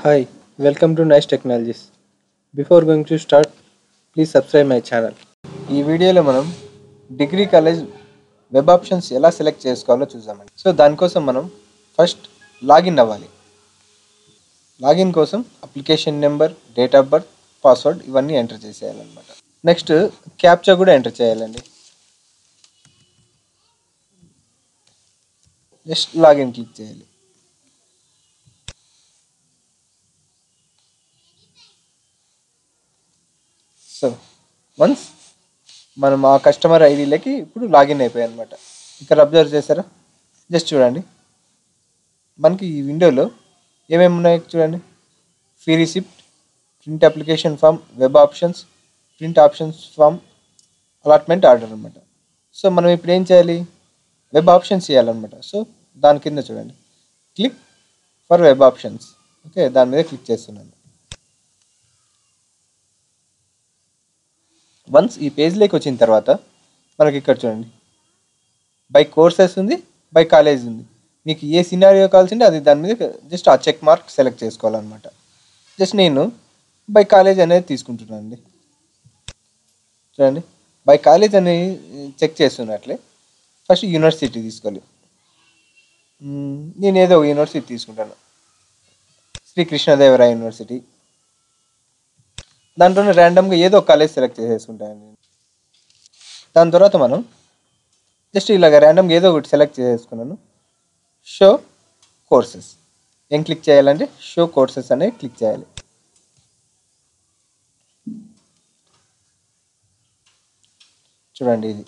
Hi, welcome to Nice Technologies. Before going to start, please subscribe my channel. ఈ వీడియోలో మనం degree college web options ఎలా select చేసుకోవాలో చూద్దామండి. సో దానికోసం మనం ఫస్ట్ లాగిన్ అవ్వాలి. లాగిన్ కోసం application number, date of birth, password ఇవన్నీ ఎంటర్ చేసేయాలన్నమాట. నెక్స్ట్ క్యాప్చా కూడా ఎంటర్ చేయాలండి. జస్ట్ లాగిన్ క్లిక్ చేయాలి. సో వన్స్ మనం ఆ కస్టమర్ ఐడిలోకి ఇప్పుడు లాగిన్ అయిపోయాయి అనమాట. ఇక్కడ అబ్జర్వ్ చేశారా? జస్ట్ చూడండి, మనకి ఈ విండోలో ఏమేమి ఉన్నాయో చూడండి. Fee receipt, print application form, web options, print options form, allotment order అనమాట. సో మనం ఇప్పుడు ఏం చేయాలి? వెబ్ ఆప్షన్స్ చేయాలన్నమాట. సో దాని కింద చూడండి, click for web options. Okay, దాని మీద క్లిక్ చేస్తున్నాను. వన్స్ ఈ పేజ్లోకి వచ్చిన తర్వాత మనకి ఇక్కడ చూడండి, బై కోర్సెస్ ఉంది, బై కాలేజ్ ఉంది. మీకు ఏ సినారియో కావాల్సింటే అది దాని మీద జస్ట్ ఆ చెక్ మార్క్ సెలెక్ట్ చేసుకోవాలన్నమాట. జస్ట్ నేను బై కాలేజ్ అనేది తీసుకుంటున్నాను అండి. చూడండి, బై కాలేజ్ అనేది చెక్ చేస్తున్నట్లే ఫస్ట్ యూనివర్సిటీ తీసుకోవాలి. నేను ఏదో యూనివర్సిటీ తీసుకుంటాను, శ్రీకృష్ణదేవరాయ యూనివర్సిటీ. దాంట్లోనే ర్యాండమ్గా ఏదో ఒక కాలేజ్ సెలెక్ట్ చేసేసుకుంటాను. దాని తర్వాత మనం జస్ట్ ఇలాగ ర్యాండమ్గా ఏదో ఒకటి సెలెక్ట్ చేసుకున్నాను. షో కోర్సెస్ ఏం క్లిక్ చేయాలంటే షో కోర్సెస్ అనేది క్లిక్ చేయాలి. చూడండి, ఇది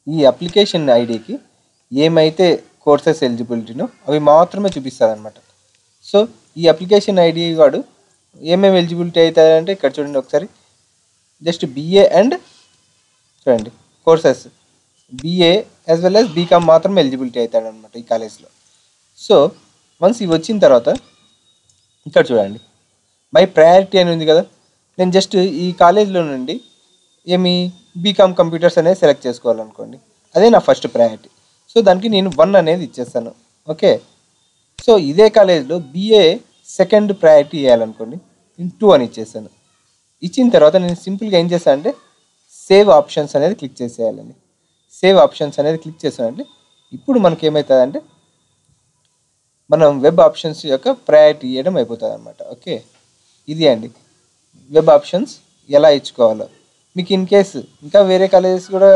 ఈ అప్లికేషన్ ఐడికి ఏమైతే కోర్సెస్ ఎలిజిబిలిటీనో అవి మాత్రమే చూపిస్తుంది అనమాట. సో ఈ అప్లికేషన్ ఐడి వాడు ఏమేమి ఎలిజిబిలిటీ అవుతాయంటే ఇక్కడ చూడండి ఒకసారి, జస్ట్ బీఏ అండ్ చూడండి courses BA as well as BCom మాత్రమే ఎలిజిబిలిటీ అవుతాడు అనమాట ఈ కాలేజ్లో. సో వన్స్ ఇవి వచ్చిన తర్వాత ఇక్కడ చూడండి, బై ప్రయారిటీ అని ఉంది కదా. నేను జస్ట్ ఈ కాలేజ్లో నుండి ఏమి బీకామ్ కంప్యూటర్స్ అనేది సెలెక్ట్ చేసుకోవాలనుకోండి, అదే నా ఫస్ట్ ప్రయారిటీ. సో దానికి నేను 1 అనేది ఇచ్చేస్తాను. ఓకే, సో ఇదే కాలేజ్లో బీఏ సెకండ్ ప్రయారిటీ ఇవ్వాలనుకోండి, నేను 2 అని ఇచ్చేస్తాను. ఇచ్చిన తర్వాత నేను సింపుల్గా ఏం చేస్తాను అంటే సేవ్ ఆప్షన్స్ అనేది క్లిక్ చేసేయాలండి. సేవ్ ఆప్షన్స్ అనేది క్లిక్ చేసానంటే ఇప్పుడు మనకి ఏమవుతుందంటే మనం వెబ్ ఆప్షన్స్ యొక్క ప్రయారిటీ ఇవ్వడం అయిపోతుంది అనమాట. ఓకే, ఇది అండి వెబ్ ఆప్షన్స్ ఎలా ఇచ్చుకోవాలో. మీకు ఇన్ కేసు ఇంకా వేరే కాలేజెస్ కూడా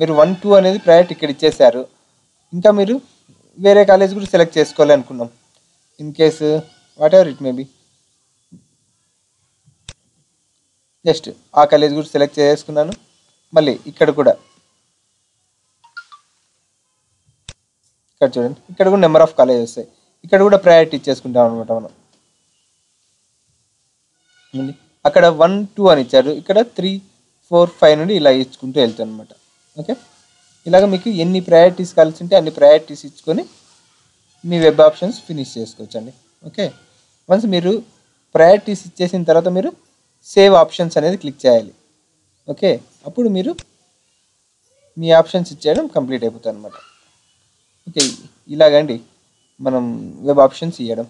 మీరు 1, 2 అనేది ప్రయారిటీ ఇక్కడ ఇచ్చేసారు, ఇంకా మీరు వేరే కాలేజ్ కూడా సెలెక్ట్ చేసుకోవాలి అనుకున్నాం. In case what ever it maybe, just ఆ కాలేజ్ కూడా సెలెక్ట్ చేసుకున్నాను. మళ్ళీ ఇక్కడ కూడా ఇక్కడ చూడండి, ఇక్కడ కూడా నెంబర్ ఆఫ్ కాలేజ్ వస్తాయి. ఇక్కడ కూడా ప్రయారిటీ ఇచ్చేసుకుంటాం అనమాట మనం. అక్కడ 1, 2 అని ఇచ్చారు, ఇక్కడ 3, 4, 5 నుండి ఇలా ఇచ్చుకుంటూ వెళ్తాను అనమాట. ఓకే, ఇలాగ మీకు ఎన్ని ప్రయారిటీస్ కలిసి ఉంటే అన్ని ప్రయారిటీస్ ఇచ్చుకొని మీ వెబ్ ఆప్షన్స్ ఫినిష్ చేసుకోవచ్చండి. ఓకే, వన్స్ మీరు ప్రయారిటీస్ ఇచ్చేసిన తర్వాత మీరు సేవ్ ఆప్షన్స్ అనేది క్లిక్ చేయాలి. ఓకే, అప్పుడు మీరు మీ ఆప్షన్స్ ఇచ్చేయడం కంప్లీట్ అయిపోతుంది అనమాట. ఓకే, ఇలాగండి మనం వెబ్ ఆప్షన్స్ ఇవ్వడం.